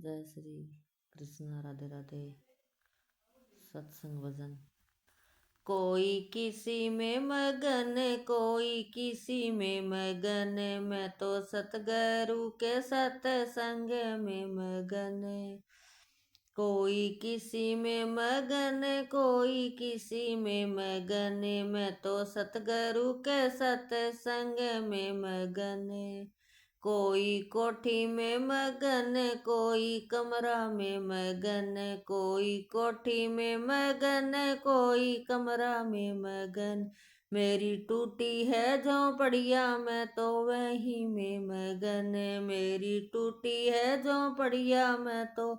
जय श्री कृष्ण। राधे राधे। सत्संग भजन। कोई किसी में मगन, कोई किसी में मगन, मैं तो सतगुरु के सत्संग में मगन। कोई किसी में मगन, कोई किसी में मगन, मैं तो सतगुरु के सत्संग में मगन। कोई कोठी में मगन, कोई कमरा में मगन, कोई कोठी में मगन, कोई कमरा में मगन। मेरी टूटी है झोंपड़िया, मैं तो वहीं में मगन। मेरी टूटी है झोंपड़िया, मैं तो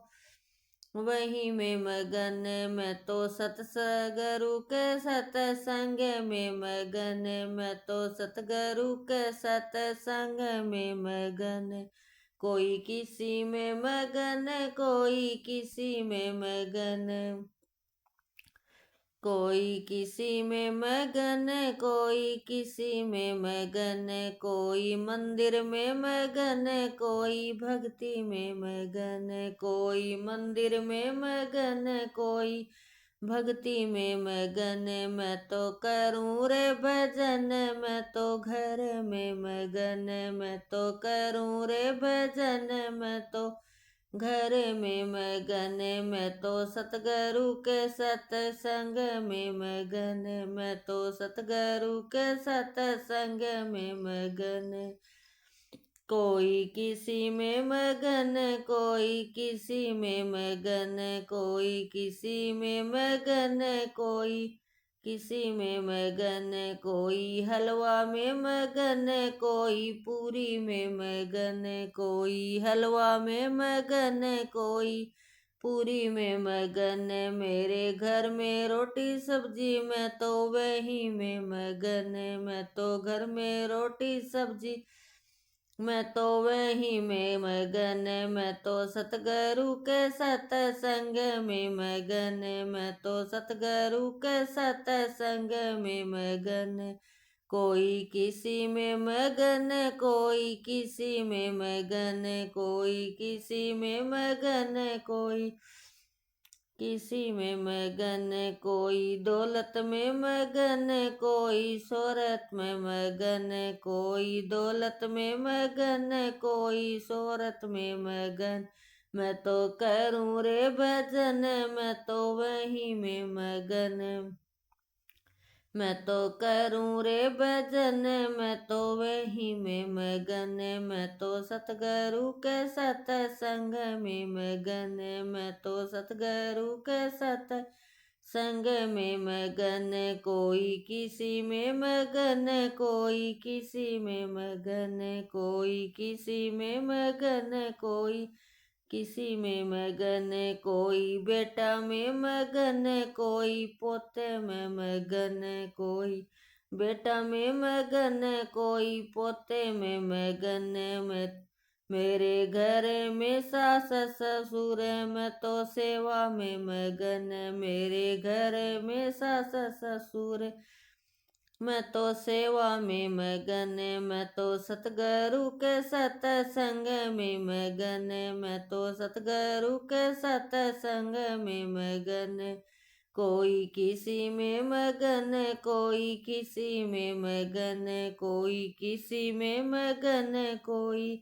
वहीं में मगन। मैं तो सतगुरु के सत्संग में मगन, मैं तो सतगुरु के सत्संग में मगन। कोई किसी में मगन, कोई किसी में मगन, कोई किसी में मगन, कोई किसी में मगन। कोई मंदिर में मगन, कोई भक्ति में मगन। कोई मंदिर में मगन, कोई भक्ति में मगन। मैं तो करूँ रे भजन, मैं तो घर में मगन। मैं तो करूँ रे भजन, मैं तो घर में मगन। मैं तो सतगुरु के सत्संग में मगन। मैं तो सतगुरु के सत्संग में मगन। कोई किसी में मगन, कोई किसी में मगन, कोई किसी में मगन, कोई किसी में मगन। कोई हलवा में मगन, कोई पूरी में मगन। कोई हलवा में मगन, कोई पूरी में मगन। मेरे घर में रोटी सब्जी, मैं तो वहीं में मगन। मैं तो घर में रोटी सब्जी, मैं तो वहीं में मगन। मैं तो सतगुरु के सत्संग में मगन। मैं तो सतगुरु के सत्संग में मगन। कोई किसी में मगन, कोई किसी में मगन, कोई किसी में मगन, कोई किसी में मगन। कोई दौलत में मगन, कोई शोहरत में मगन। कोई दौलत में मगन, कोई शोहरत में मगन। मैं तो करूँ रे भजन, मैं तो वहीं में मगन। मैं तो करूँ रे भजन, मैं तो वहीं में मगन। मैं तो सतगुरु के सत्संग में मगन। मैं तो सतगुरु के सत्संग में मगन। कोई किसी में मगन, कोई किसी में मगन, कोई किसी में मगन, कोई किसी में मगन। कोई बेटा में मगन, कोई पोते में मगन। कोई बेटा में मगन, कोई पोते में मगन। मैं मेरे घर में सास ससुर, मैं तो सेवा में मगन। मेरे घर में सास ससुर, मैं तो सेवा में मगन। मैं तो सतगुरु के सत्संग में मगन। मैं तो सतगुरु के सत्संग में मगन। कोई किसी में मगन, कोई किसी में मगन, कोई किसी में मगन, कोई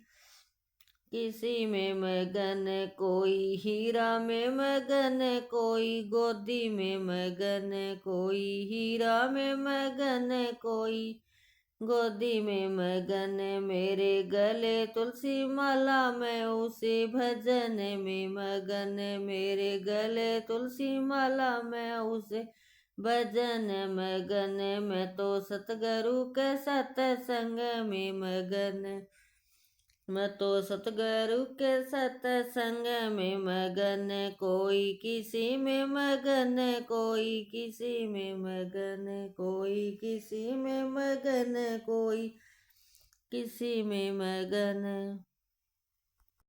किसी में मगन। कोई हीरा में मगन, कोई गोदी में मगन। कोई हीरा में मगन, कोई गोदी में मगन। मेरे गले तुलसी माला, मैं उसे भजन में मगन। मेरे गले तुलसी माला, मैं उसे भजन मगन। मैं तो सतगुरु के सत्संग में मगन। मैं तो सतगुरु के सत्संग में मगन। कोई किसी में मगन, कोई किसी में मगन, कोई किसी में मगन, कोई किसी में मगन।